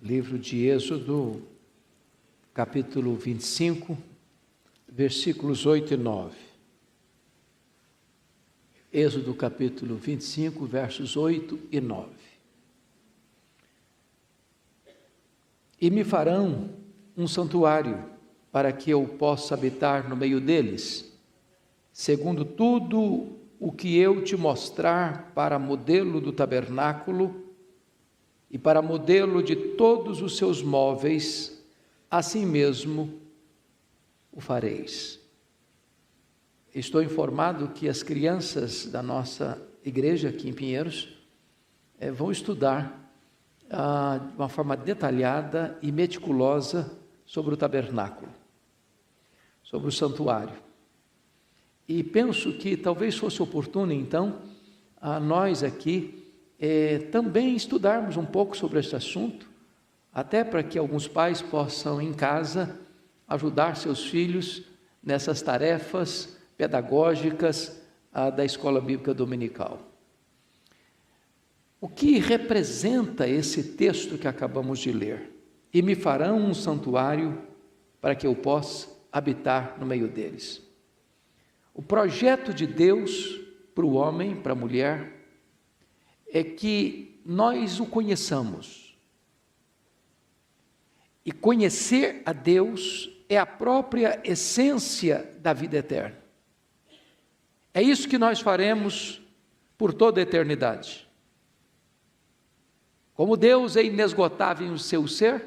Livro de Êxodo, capítulo 25, versículos 8 e 9. Êxodo capítulo 25, versos 8 e 9. E me farão um santuário para que eu possa habitar no meio deles, segundo tudo o que eu te mostrar para modelo do tabernáculo e para modelo de todos os seus móveis, assim mesmo o fareis. Estou informado que as crianças da nossa igreja aqui em Pinheiros vão estudar de uma forma detalhada e meticulosa sobre o tabernáculo, sobre o santuário. E penso que talvez fosse oportuno, então, a nós aqui também estudarmos um pouco sobre este assunto, até para que alguns pais possam em casa ajudar seus filhos nessas tarefas pedagógicas da escola bíblica dominical. O que representa esse texto que acabamos de ler? E me farão um santuário para que eu possa habitar no meio deles. O projeto de Deus para o homem, para a mulher, é que nós o conheçamos. E conhecer a Deus é a própria essência da vida eterna. É isso que nós faremos por toda a eternidade. Como Deus é inesgotável em seu ser,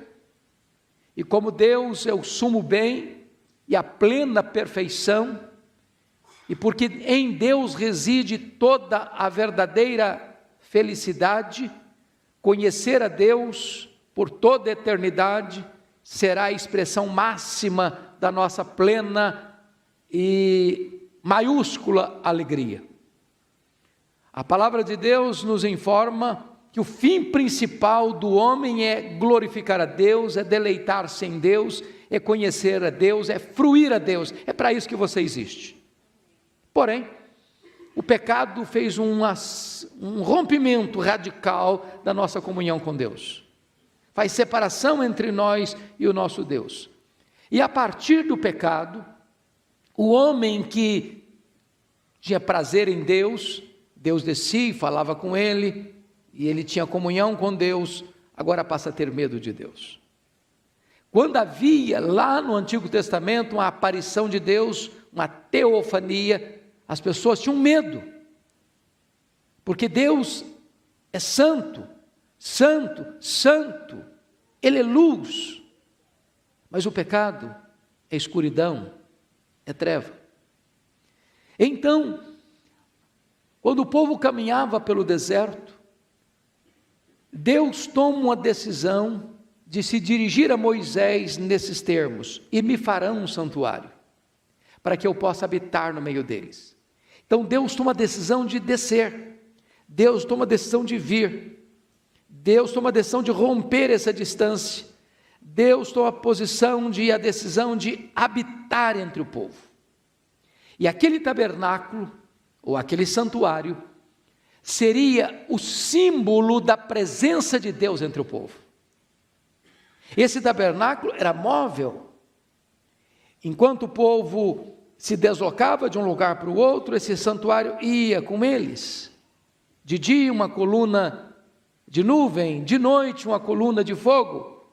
e como Deus é o sumo bem e a plena perfeição, e porque em Deus reside toda a verdadeira felicidade, conhecer a Deus por toda a eternidade será a expressão máxima da nossa plena e maiúscula alegria. A palavra de Deus nos informa que o fim principal do homem é glorificar a Deus, é deleitar-se em Deus, é conhecer a Deus, é fruir a Deus. É para isso que você existe. Porém, o pecado fez um rompimento radical da nossa comunhão com Deus. Faz separação entre nós e o nosso Deus. E a partir do pecado, o homem que tinha prazer em Deus, Deus descia e falava com ele, e ele tinha comunhão com Deus, agora passa a ter medo de Deus. Quando havia lá no Antigo Testamento uma aparição de Deus, uma teofania, as pessoas tinham medo, porque Deus é santo, santo, santo, Ele é luz, mas o pecado é escuridão, é treva. Então, quando o povo caminhava pelo deserto, Deus toma uma decisão de se dirigir a Moisés nesses termos: e me farão um santuário, para que eu possa habitar no meio deles. Então Deus toma a decisão de descer, Deus toma a decisão de vir, Deus toma a decisão de romper essa distância, Deus toma a decisão de habitar entre o povo. E aquele tabernáculo, ou aquele santuário, seria o símbolo da presença de Deus entre o povo. Esse tabernáculo era móvel. Enquanto o povo se deslocava de um lugar para o outro, esse santuário ia com eles. De dia uma coluna de nuvem, de noite uma coluna de fogo.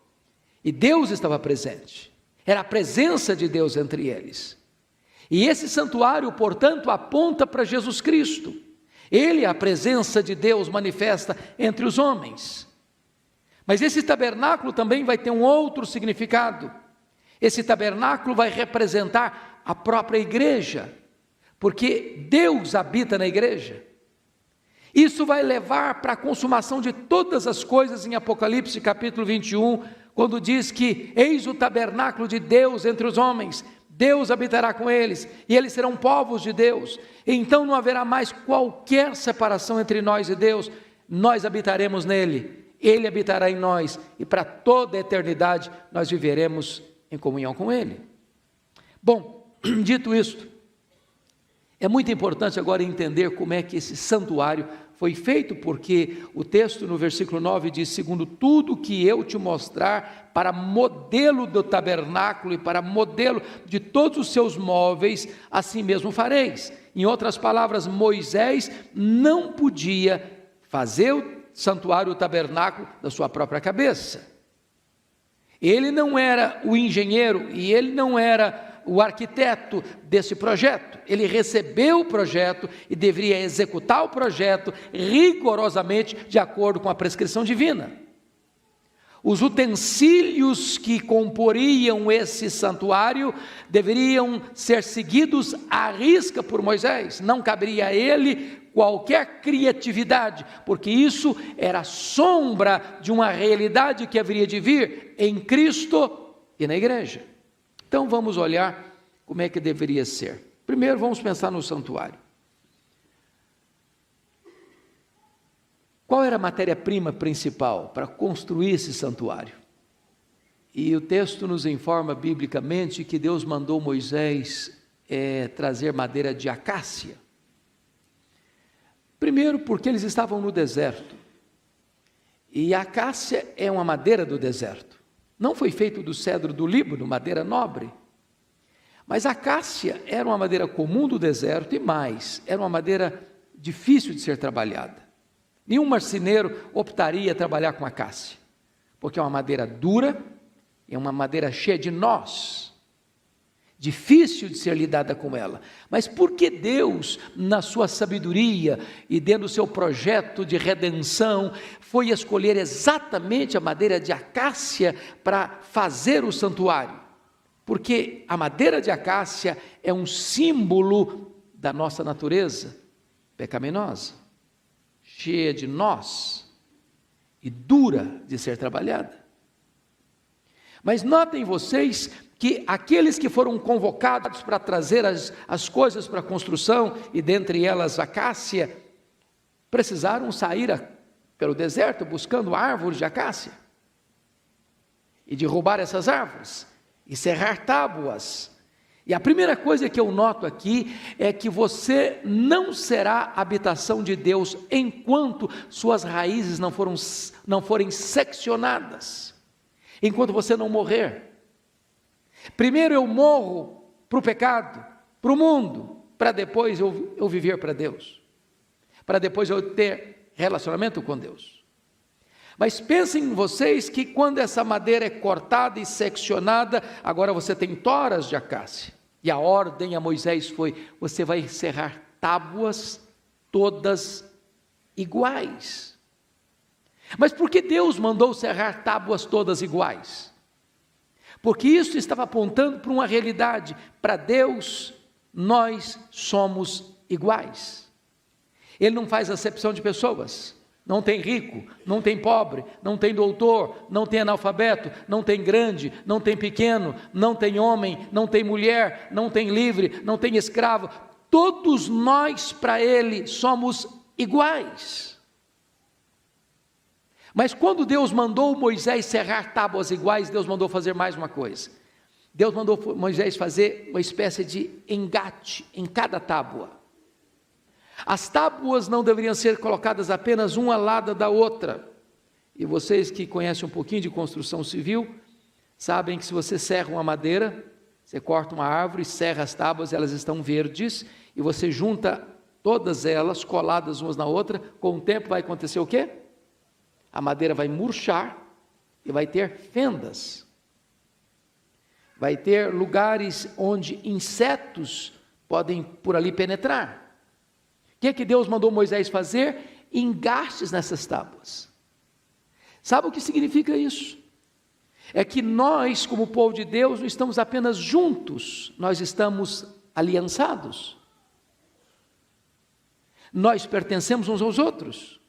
E Deus estava presente. Era a presença de Deus entre eles. E esse santuário, portanto, aponta para Jesus Cristo. Ele é a presença de Deus manifesta entre os homens. Mas esse tabernáculo também vai ter um outro significado. Esse tabernáculo vai representar a própria igreja, porque Deus habita na igreja. Isso vai levar para a consumação de todas as coisas em Apocalipse capítulo 21, quando diz que eis o tabernáculo de Deus entre os homens, Deus habitará com eles, e eles serão povos de Deus. Então não haverá mais qualquer separação entre nós e Deus, nós habitaremos nele, ele habitará em nós, e para toda a eternidade nós viveremos em comunhão com ele. Bom, dito isto, é muito importante agora entender como é que esse santuário foi feito porque o texto no versículo 9 diz: segundo tudo que eu te mostrar, para modelo do tabernáculo e para modelo de todos os seus móveis, assim mesmo fareis. Em outras palavras, Moisés não podia fazer o santuário, o tabernáculo, da sua própria cabeça. Ele não era o engenheiro e ele não era o arquiteto desse projeto. Ele recebeu o projeto e deveria executar o projeto rigorosamente de acordo com a prescrição divina. Os utensílios que comporiam esse santuário deveriam ser seguidos à risca por Moisés. Não caberia a ele qualquer criatividade, porque isso era sombra de uma realidade que haveria de vir em Cristo e na igreja. Então vamos olhar como é que deveria ser. Primeiro vamos pensar no santuário. Qual era a matéria-prima principal para construir esse santuário? E o texto nos informa biblicamente que Deus mandou Moisés trazer madeira de acácia. Primeiro porque eles estavam no deserto. E a acácia é uma madeira do deserto. Não foi feito do cedro do Líbano, madeira nobre. Mas a acácia era uma madeira comum do deserto e mais, era uma madeira difícil de ser trabalhada. Nenhum marceneiro optaria a trabalhar com acácia, porque é uma madeira dura, é uma madeira cheia de nós, difícil de ser lidada com ela. Mas por que Deus, na sua sabedoria e dentro do seu projeto de redenção, foi escolher exatamente a madeira de acácia para fazer o santuário? Porque a madeira de acácia é um símbolo da nossa natureza pecaminosa, cheia de nós e dura de ser trabalhada. Mas notem vocês que aqueles que foram convocados para trazer as coisas para a construção, e dentre elas a acácia, precisaram sair pelo deserto buscando árvores de acácia e derrubar essas árvores e serrar tábuas. E a primeira coisa que eu noto aqui é que você não será habitação de Deus enquanto suas raízes não forem seccionadas, enquanto você não morrer. Primeiro eu morro para o pecado, para o mundo, para depois eu viver para Deus, para depois eu ter relacionamento com Deus. Mas pensem vocês que quando essa madeira é cortada e seccionada, agora você tem toras de acácia, e a ordem a Moisés foi: você vai serrar tábuas todas iguais. Mas por que Deus mandou serrar tábuas todas iguais? Porque isso estava apontando para uma realidade. Para Deus, nós somos iguais. Ele não faz acepção de pessoas. Não tem rico, não tem pobre, não tem doutor, não tem analfabeto, não tem grande, não tem pequeno, não tem homem, não tem mulher, não tem livre, não tem escravo. Todos nós, para Ele, somos iguais. Mas quando Deus mandou Moisés serrar tábuas iguais, Deus mandou fazer mais uma coisa. Deus mandou Moisés fazer uma espécie de engate em cada tábua. As tábuas não deveriam ser colocadas apenas uma ao lado da outra. E vocês que conhecem um pouquinho de construção civil, sabem que se você serra uma madeira, você corta uma árvore, serra as tábuas, elas estão verdes, e você junta todas elas coladas umas na outra, com o tempo vai acontecer o quê? A madeira vai murchar e vai ter fendas. Vai ter lugares onde insetos podem por ali penetrar. O que Deus mandou Moisés fazer? Engastes nessas tábuas. Sabe o que significa isso? É que nós, como povo de Deus, não estamos apenas juntos, nós estamos aliançados. Nós pertencemos uns aos outros.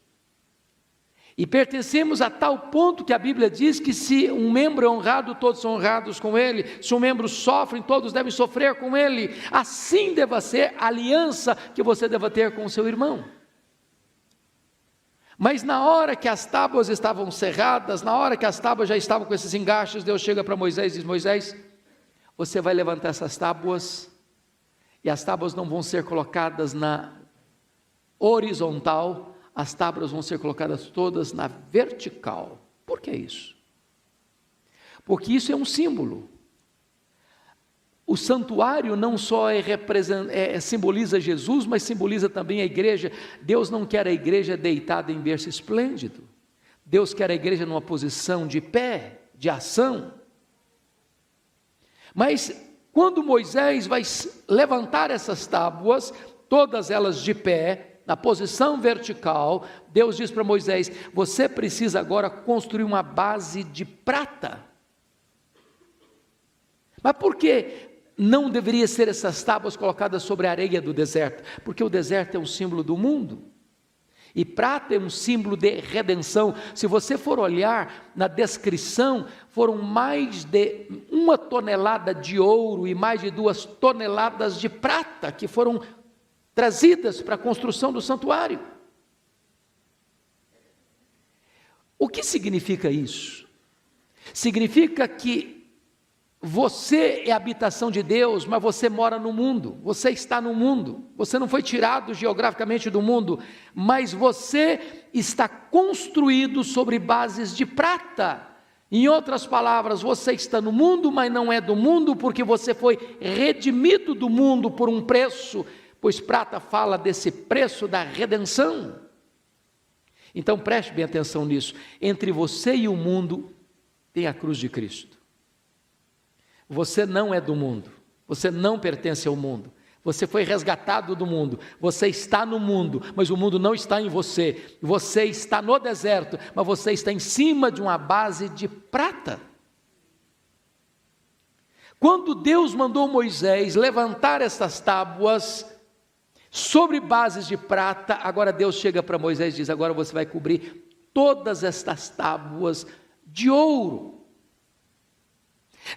E pertencemos a tal ponto que a Bíblia diz que se um membro é honrado, todos são honrados com ele. Se um membro sofre, todos devem sofrer com ele. Assim deva ser a aliança que você deva ter com o seu irmão. Mas na hora que as tábuas estavam cerradas, na hora que as tábuas já estavam com esses engastes, Deus chega para Moisés e diz: Moisés, você vai levantar essas tábuas, e as tábuas não vão ser colocadas na horizontal, as tábuas vão ser colocadas todas na vertical. Por que isso? Porque isso é um símbolo. O santuário não só simboliza Jesus, mas simboliza também a igreja. Deus não quer a igreja deitada em berço esplêndido. Deus quer a igreja numa posição de pé, de ação. Mas quando Moisés vai levantar essas tábuas, todas elas de pé, na posição vertical, Deus diz para Moisés: você precisa agora construir uma base de prata. Mas por que não deveria ser essas tábuas colocadas sobre a areia do deserto? Porque o deserto é um símbolo do mundo, e prata é um símbolo de redenção. Se você for olhar na descrição, foram mais de 1 tonelada de ouro e mais de 2 toneladas de prata que foram trazidas para a construção do santuário. O que significa isso? Significa que você é a habitação de Deus, mas você mora no mundo, você está no mundo, você não foi tirado geograficamente do mundo, mas você está construído sobre bases de prata. Em outras palavras, você está no mundo, mas não é do mundo, porque você foi redimido do mundo por um preço, pois prata fala desse preço da redenção. Então preste bem atenção nisso. Entre você e o mundo tem a cruz de Cristo. Você não é do mundo, você não pertence ao mundo, você foi resgatado do mundo, você está no mundo, mas o mundo não está em você. Você está no deserto, mas você está em cima de uma base de prata. Quando Deus mandou Moisés levantar essas tábuas sobre bases de prata, agora Deus chega para Moisés e diz: agora você vai cobrir todas estas tábuas de ouro.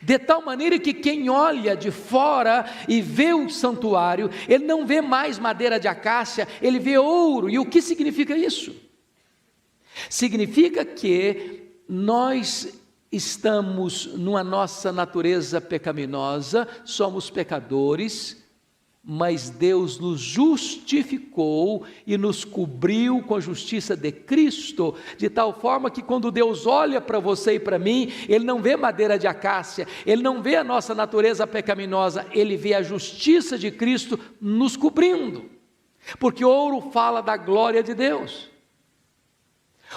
De tal maneira que quem olha de fora e vê o santuário, ele não vê mais madeira de acácia, ele vê ouro. E o que significa isso? Significa que nós estamos numa nossa natureza pecaminosa, somos pecadores, mas Deus nos justificou e nos cobriu com a justiça de Cristo, de tal forma que quando Deus olha para você e para mim, Ele não vê madeira de acácia, Ele não vê a nossa natureza pecaminosa, Ele vê a justiça de Cristo nos cobrindo, porque ouro fala da glória de Deus.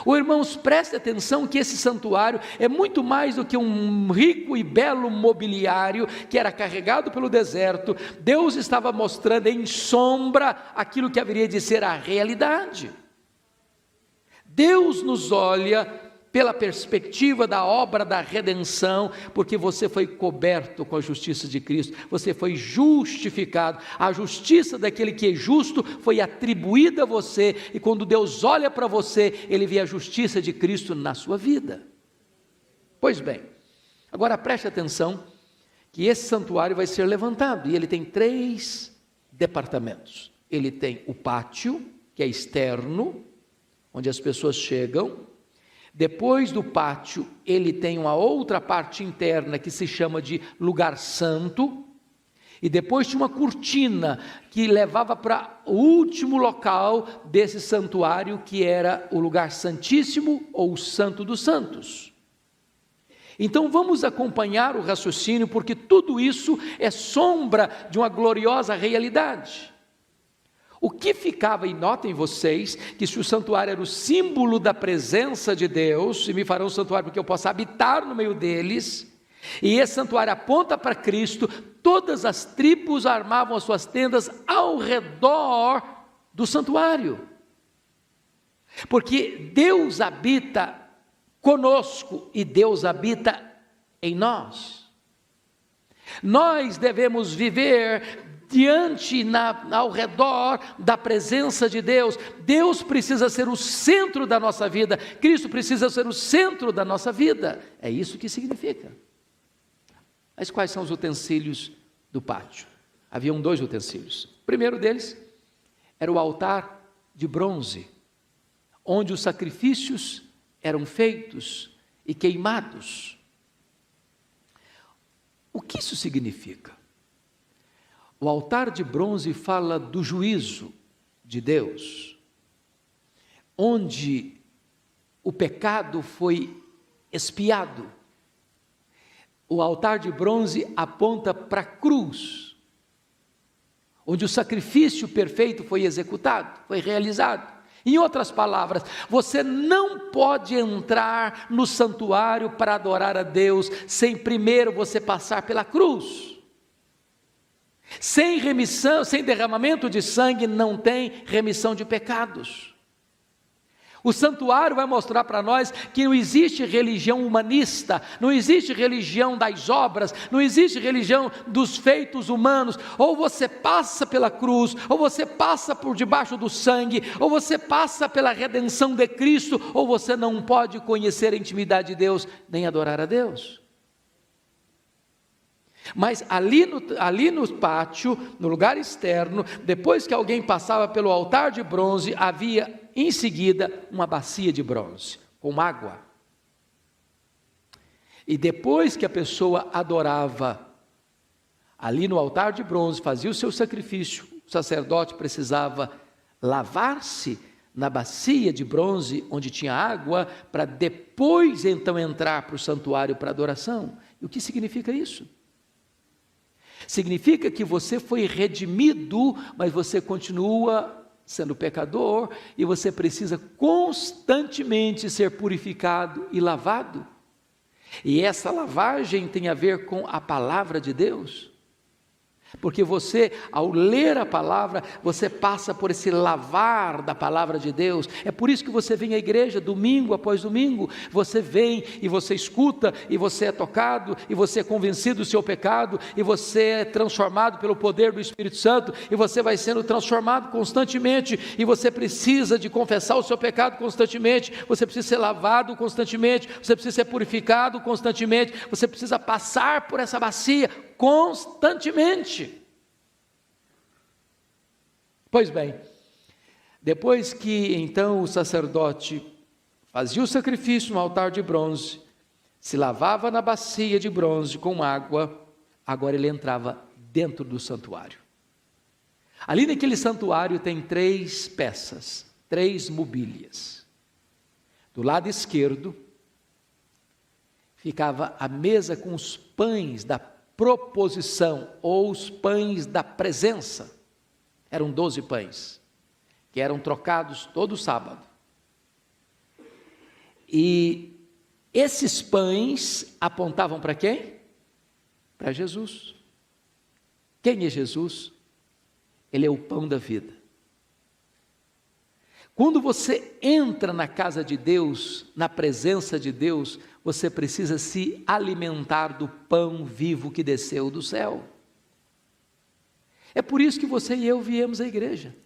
Irmãos, preste atenção que esse santuário é muito mais do que um rico e belo mobiliário que era carregado pelo deserto. Deus estava mostrando em sombra aquilo que haveria de ser a realidade. Deus nos olha pela perspectiva da obra da redenção, porque você foi coberto com a justiça de Cristo, você foi justificado, a justiça daquele que é justo foi atribuída a você, e quando Deus olha para você, Ele vê a justiça de Cristo na sua vida. Pois bem, agora preste atenção, que esse santuário vai ser levantado, e ele tem 3 departamentos. Ele tem o pátio, que é externo, onde as pessoas chegam. Depois do pátio, ele tem uma outra parte interna que se chama de lugar santo, e depois tinha uma cortina que levava para o último local desse santuário, que era o lugar santíssimo ou o santo dos santos. Então vamos acompanhar o raciocínio, porque tudo isso é sombra de uma gloriosa realidade. O que ficava, e notem vocês, que se o santuário era o símbolo da presença de Deus, e me farão um santuário porque eu possa habitar no meio deles, e esse santuário aponta para Cristo, todas as tribos armavam as suas tendas ao redor do santuário, porque Deus habita conosco, e Deus habita em nós. Nós devemos viver ao redor da presença de Deus. Deus precisa ser o centro da nossa vida, Cristo precisa ser o centro da nossa vida, é isso que significa. Mas quais são os utensílios do pátio? Haviam 2 utensílios. O primeiro deles era o altar de bronze, onde os sacrifícios eram feitos e queimados. O que isso significa? O altar de bronze fala do juízo de Deus. onde o pecado foi expiado. O altar de bronze aponta para a cruz, onde o sacrifício perfeito foi executado, foi realizado. Em outras palavras, você não pode entrar no santuário para adorar a Deus sem primeiro você passar pela cruz. Sem remissão, sem derramamento de sangue, não tem remissão de pecados. O santuário vai mostrar para nós que não existe religião humanista, não existe religião das obras, não existe religião dos feitos humanos. Ou você passa pela cruz, ou você passa por debaixo do sangue, ou você passa pela redenção de Cristo, ou você não pode conhecer a intimidade de Deus, nem adorar a Deus. Mas ali no pátio, no lugar externo, depois que alguém passava pelo altar de bronze, havia em seguida uma bacia de bronze, com água. E depois que a pessoa adorava ali no altar de bronze, fazia o seu sacrifício, o sacerdote precisava lavar-se na bacia de bronze, onde tinha água, para depois então entrar para o santuário para adoração. E o que significa isso? Significa que você foi redimido, mas você continua sendo pecador, e você precisa constantemente ser purificado e lavado. E essa lavagem tem a ver com a palavra de Deus. Porque você, ao ler a palavra, você passa por esse lavar da palavra de Deus. É por isso que você vem à igreja domingo após domingo. Você vem e você escuta, e você é tocado, e você é convencido do seu pecado, e você é transformado pelo poder do Espírito Santo, e você vai sendo transformado constantemente, e você precisa de confessar o seu pecado constantemente, você precisa ser lavado constantemente, você precisa ser purificado constantemente, você precisa passar por essa bacia constantemente. Pois bem, depois que então o sacerdote fazia o sacrifício no altar de bronze, se lavava na bacia de bronze com água, agora ele entrava dentro do santuário. Ali naquele santuário tem 3 peças, 3 mobílias. Do lado esquerdo ficava a mesa com os pães da proposição, ou os pães da presença. Eram 12 pães, que eram trocados todo sábado. E esses pães apontavam para quem? Para Jesus. Quem é Jesus? Ele é o pão da vida. Quando você entra na casa de Deus, na presença de Deus, você precisa se alimentar do pão vivo que desceu do céu. É por isso que você e eu viemos à igreja.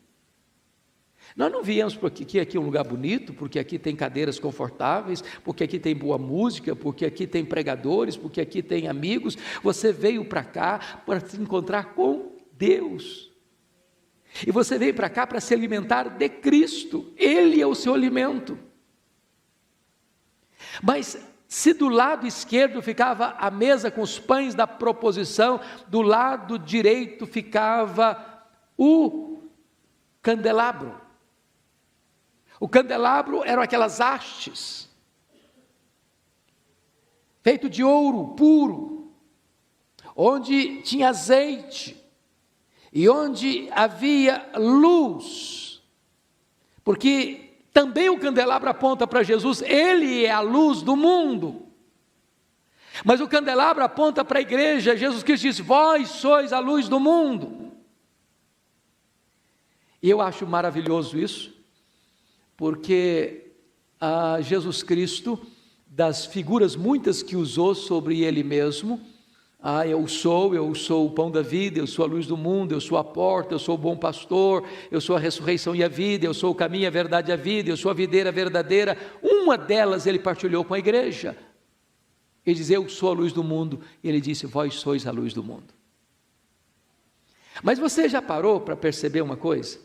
Nós não viemos porque aqui é um lugar bonito, porque aqui tem cadeiras confortáveis, porque aqui tem boa música, porque aqui tem pregadores, porque aqui tem amigos. Você veio para cá para se encontrar com Deus. E você veio para cá para se alimentar de Cristo. Ele é o seu alimento. Mas se do lado esquerdo ficava a mesa com os pães da proposição, do lado direito ficava o candelabro. O candelabro eram aquelas hastes, feito de ouro puro, onde tinha azeite, e onde havia luz, porque também o candelabro aponta para Jesus, ele é a luz do mundo. Mas o candelabro aponta para a igreja. Jesus Cristo disse: vós sois a luz do mundo. E eu acho maravilhoso isso, porque Jesus Cristo, das figuras muitas que usou sobre ele mesmo, eu sou o pão da vida, eu sou a luz do mundo, eu sou a porta, eu sou o bom pastor, eu sou a ressurreição e a vida, eu sou o caminho, a verdade e a vida, eu sou a videira verdadeira. Uma delas ele partilhou com a igreja. Ele diz: eu sou a luz do mundo. E ele disse: vós sois a luz do mundo. Mas você já parou para perceber uma coisa?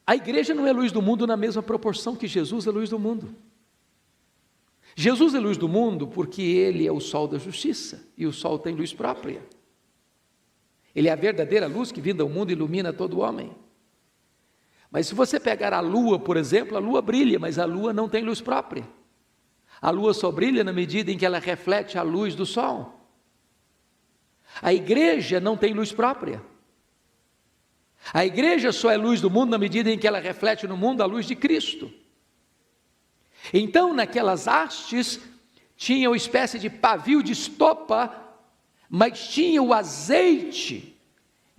A igreja não é luz do mundo na mesma proporção que Jesus é luz do mundo. Jesus é luz do mundo porque ele é o sol da justiça, e o sol tem luz própria. Ele é a verdadeira luz que vinda ao mundo ilumina todo homem. Mas se você pegar a lua, por exemplo, a lua brilha, mas a lua não tem luz própria. A lua só brilha na medida em que ela reflete a luz do sol. A igreja não tem luz própria. A igreja só é luz do mundo na medida em que ela reflete no mundo a luz de Cristo. Então, naquelas hastes, tinha uma espécie de pavio de estopa, mas tinha o azeite.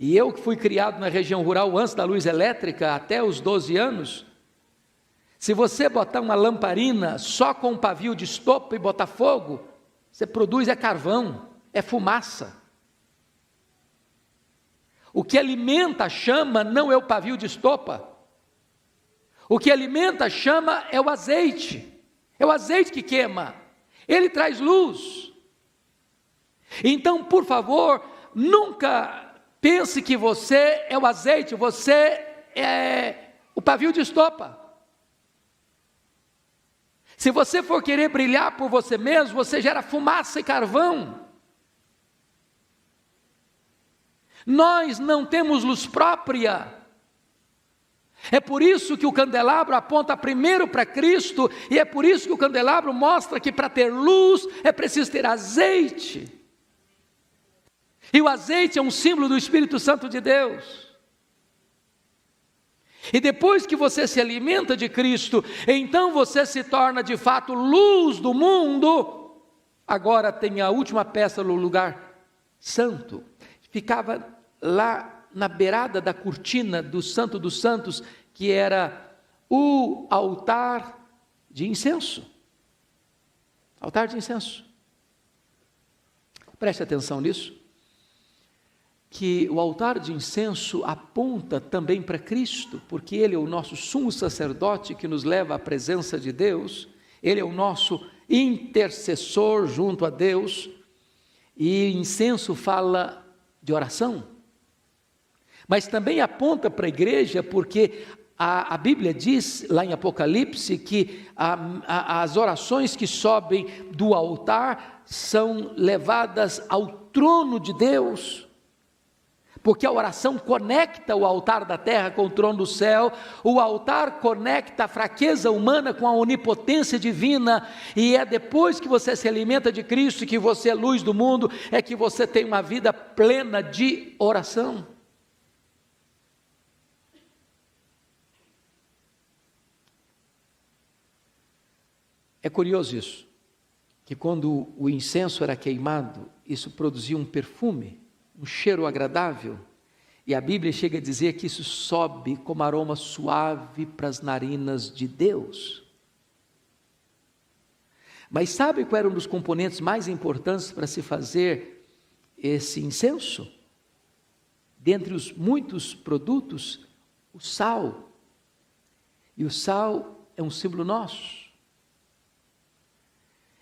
E eu que fui criado na região rural antes da luz elétrica, até os 12 anos, se você botar uma lamparina só com um pavio de estopa e botar fogo, você produz carvão, fumaça. O que alimenta a chama não é o pavio de estopa. O que alimenta a chama é o azeite. É o azeite que queima. Ele traz luz. Então, por favor, nunca pense que você é o azeite, você é o pavio de estopa. Se você for querer brilhar por você mesmo, você gera fumaça e carvão. Nós não temos luz própria. É por isso que o candelabro aponta primeiro para Cristo, e é por isso que o candelabro mostra que para ter luz é preciso ter azeite. E o azeite é um símbolo do Espírito Santo de Deus. E depois que você se alimenta de Cristo, então você se torna de fato luz do mundo. Agora tem a última peça no lugar santo. Ficava lá na beirada da cortina do Santo dos Santos, que era o altar de incenso. Altar de incenso. Preste atenção nisso, que o altar de incenso aponta também para Cristo, porque Ele é o nosso sumo sacerdote que nos leva à presença de Deus, Ele é o nosso intercessor junto a Deus, e incenso fala de oração, mas também aponta para a igreja, porque a Bíblia diz lá em Apocalipse que as orações que sobem do altar são levadas ao trono de Deus, porque a oração conecta o altar da terra com o trono do céu, o altar conecta a fraqueza humana com a onipotência divina, e é depois que você se alimenta de Cristo, que você é luz do mundo, é que você tem uma vida plena de oração. É curioso isso, que quando o incenso era queimado, isso produzia um perfume, um cheiro agradável, e a Bíblia chega a dizer que isso sobe como aroma suave para as narinas de Deus. Mas sabe qual era um dos componentes mais importantes para se fazer esse incenso? Dentre os muitos produtos, o sal. E o sal é um símbolo nosso.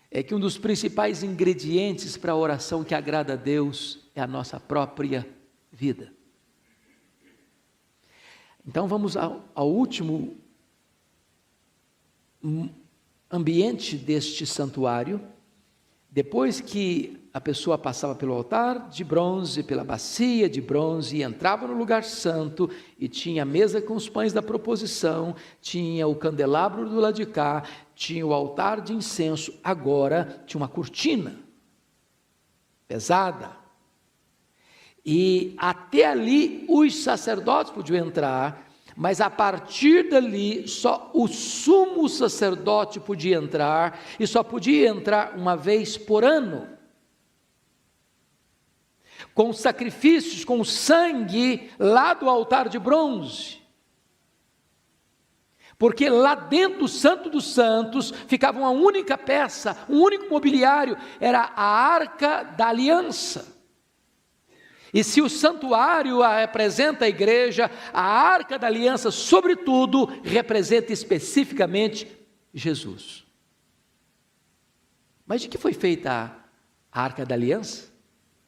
É que um dos principais ingredientes para a oração que agrada a Deus é a nossa própria vida. Então vamos ao último ambiente deste santuário. Depois que a pessoa passava pelo altar de bronze, pela bacia de bronze, e entrava no lugar santo, e tinha a mesa com os pães da proposição, tinha o candelabro do lado de cá, tinha o altar de incenso, agora tinha uma cortina pesada, e até ali os sacerdotes podiam entrar, mas a partir dali só o sumo sacerdote podia entrar, e só podia entrar uma vez por ano, com sacrifícios, com sangue lá do altar de bronze, porque lá dentro do Santo dos Santos ficava uma única peça, um único mobiliário, era a Arca da Aliança. E se o santuário representa a igreja, a Arca da Aliança, sobretudo, representa especificamente Jesus. Mas de que foi feita a Arca da Aliança?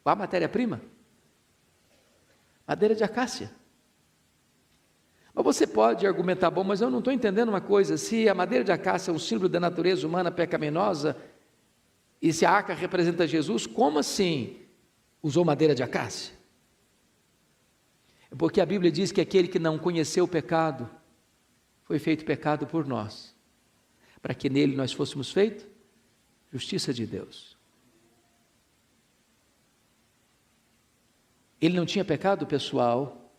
Qual a matéria-prima? Madeira de acácia. Mas você pode argumentar, bom, mas eu não estou entendendo uma coisa, se a madeira de acácia é um símbolo da natureza humana pecaminosa, e se a arca representa Jesus, como assim usou madeira de acácia? Porque a Bíblia diz que aquele que não conheceu o pecado, foi feito pecado por nós, para que nele nós fôssemos feitos justiça de Deus. Ele não tinha pecado pessoal,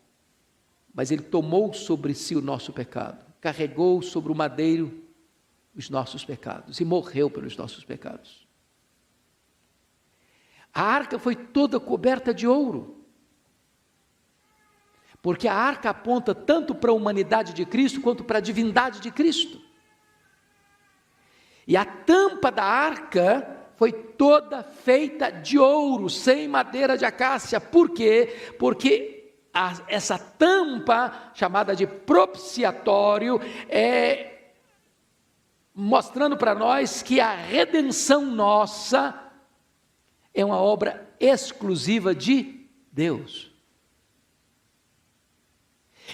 mas ele tomou sobre si o nosso pecado, carregou sobre o madeiro os nossos pecados e morreu pelos nossos pecados. A arca foi toda coberta de ouro, porque a arca aponta tanto para a humanidade de Cristo quanto para a divindade de Cristo. E a tampa da arca foi toda feita de ouro, sem madeira de acácia. Por quê? Porque essa tampa, chamada de propiciatório, mostrando para nós que a redenção nossa é uma obra exclusiva de Deus.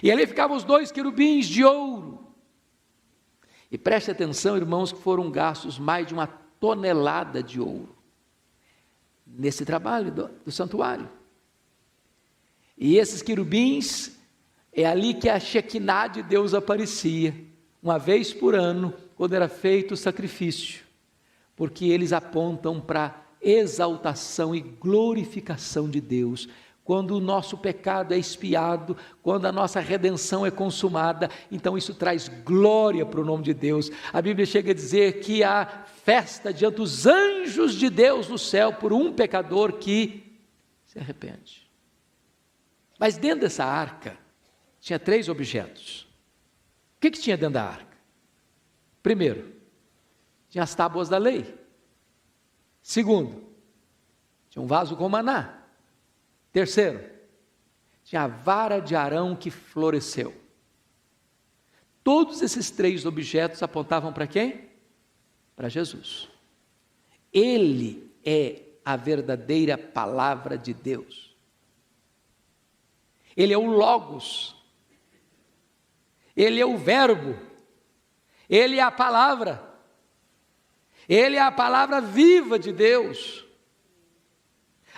E ali ficavam os 2 querubins de ouro. E preste atenção, irmãos, que foram gastos mais de 1 tonelada de ouro nesse trabalho do santuário. E esses querubins, é ali que a Shekinah de Deus aparecia, uma vez por ano, quando era feito o sacrifício, porque eles apontam para a exaltação e glorificação de Deus. Quando o nosso pecado é expiado, quando a nossa redenção é consumada, então isso traz glória para o nome de Deus. A Bíblia chega a dizer que há festa diante dos anjos de Deus no céu por um pecador que se arrepende. Mas dentro dessa arca tinha 3 objetos. O que tinha dentro da arca? Primeiro, tinha as tábuas da lei. Segundo, tinha um vaso com maná. Terceiro, tinha a vara de Arão que floresceu. Todos esses 3 objetos apontavam para quem? Para Jesus. Ele é a verdadeira palavra de Deus. Ele é o Logos. Ele é o Verbo. Ele é a palavra. Ele é a palavra viva de Deus.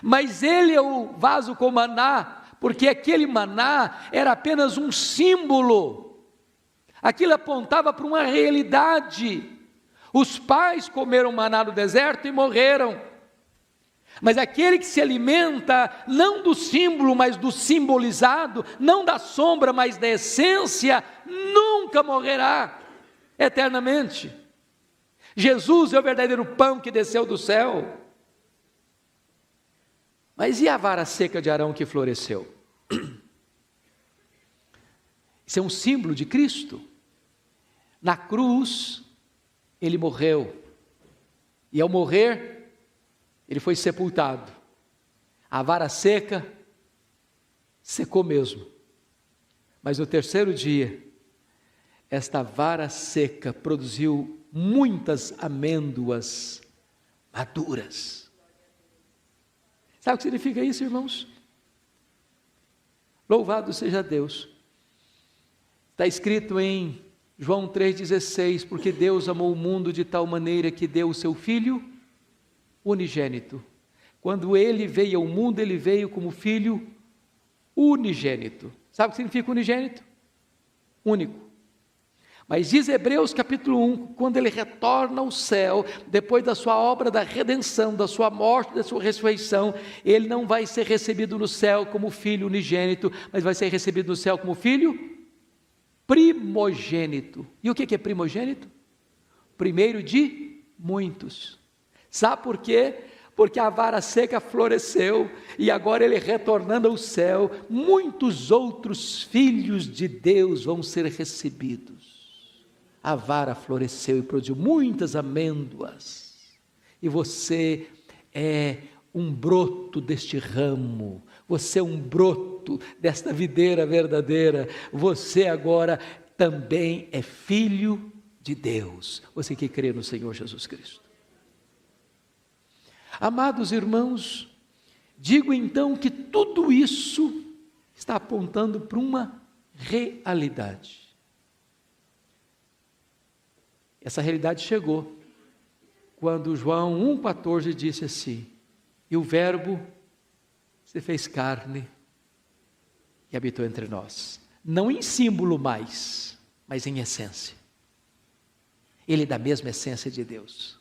Mas ele é o vaso com maná, porque aquele maná era apenas um símbolo. Aquilo apontava para uma realidade. Os pais comeram maná no deserto e morreram. Mas aquele que se alimenta não do símbolo, mas do simbolizado, não da sombra, mas da essência, nunca morrerá eternamente. Jesus é o verdadeiro pão que desceu do céu. Mas e a vara seca de Arão que floresceu? Isso é um símbolo de Cristo. Na cruz, ele morreu. E ao morrer, ele foi sepultado. A vara seca secou mesmo. Mas no terceiro dia, esta vara seca produziu muitas amêndoas maduras. Sabe o que significa isso, irmãos? Louvado seja Deus. Está escrito em João 3,16, porque Deus amou o mundo de tal maneira que deu o seu Filho unigênito. Quando ele veio ao mundo, ele veio como Filho unigênito. Sabe o que significa unigênito? Único. Mas diz Hebreus capítulo 1, quando ele retorna ao céu, depois da sua obra da redenção, da sua morte, da sua ressurreição, ele não vai ser recebido no céu como filho unigênito, mas vai ser recebido no céu como filho primogênito. E o que é primogênito? Primeiro de muitos. Sabe por quê? Porque a vara seca floresceu, e agora ele retornando ao céu, muitos outros filhos de Deus vão ser recebidos. A vara floresceu e produziu muitas amêndoas, e você é um broto deste ramo, você é um broto desta videira verdadeira, você agora também é filho de Deus, você que crê no Senhor Jesus Cristo. Amados irmãos, digo então que tudo isso está apontando para uma realidade. Essa realidade chegou quando João 1,14 disse assim: e o Verbo se fez carne e habitou entre nós. Não em símbolo mais, mas em essência. Ele é da mesma essência de Deus,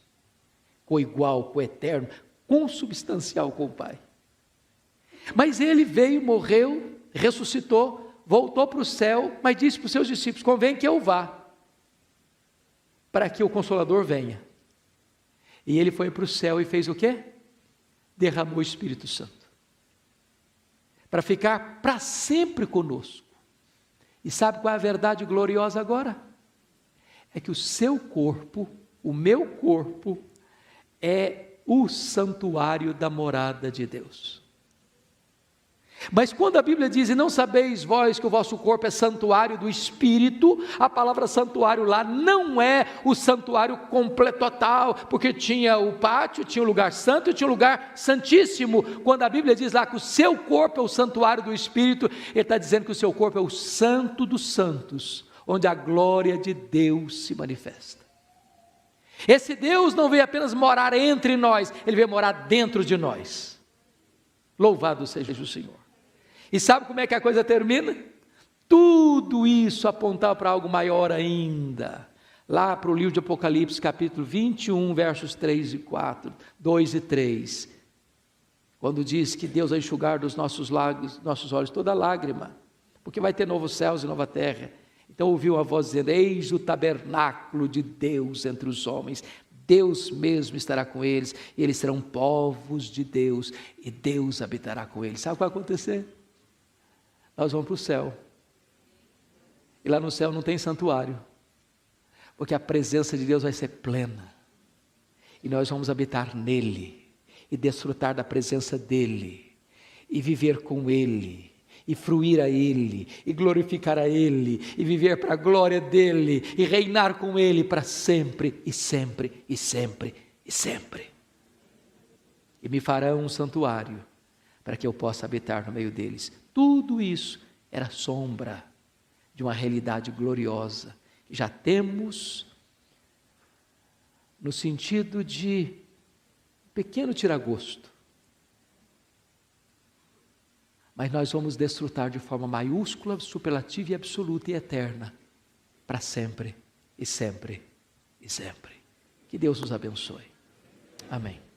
coigual, coeterno, consubstancial com o Pai. Mas ele veio, morreu, ressuscitou, voltou para o céu, mas disse para os seus discípulos: convém que eu vá, para que o Consolador venha. E ele foi para o céu e fez o quê? Derramou o Espírito Santo, para ficar para sempre conosco. E sabe qual é a verdade gloriosa agora? É que o seu corpo, o meu corpo, é o santuário da morada de Deus. Mas quando a Bíblia diz: e não sabeis vós que o vosso corpo é santuário do Espírito, a palavra santuário lá não é o santuário completo total, porque tinha o pátio, tinha o lugar santo e tinha o lugar santíssimo. Quando a Bíblia diz lá que o seu corpo é o santuário do Espírito, ele está dizendo que o seu corpo é o santo dos santos, onde a glória de Deus se manifesta. Esse Deus não veio apenas morar entre nós, ele veio morar dentro de nós. Louvado seja o Senhor. E sabe como é que a coisa termina? Tudo isso apontava para algo maior ainda. Lá para o livro de Apocalipse, capítulo 21, versos 3 e 4, 2 e 3. Quando diz que Deus vai enxugar dos nossos olhos toda lágrima, porque vai ter novos céus e nova terra. Então ouviu a voz dizendo: eis o tabernáculo de Deus entre os homens. Deus mesmo estará com eles, e eles serão povos de Deus, e Deus habitará com eles. Sabe o que vai acontecer? Nós vamos para o céu, e lá no céu não tem santuário, porque a presença de Deus vai ser plena, e nós vamos habitar nele, e desfrutar da presença dele, e viver com ele, e fruir a ele, e glorificar a ele, e viver para a glória dele, e reinar com ele para sempre, e sempre, e sempre, e sempre. E me farão um santuário, para que eu possa habitar no meio deles. Tudo isso era sombra de uma realidade gloriosa, que já temos, no sentido de pequeno tiragosto. Mas nós vamos desfrutar de forma maiúscula, superlativa e absoluta e eterna, para sempre, e sempre, e sempre. Que Deus nos abençoe. Amém.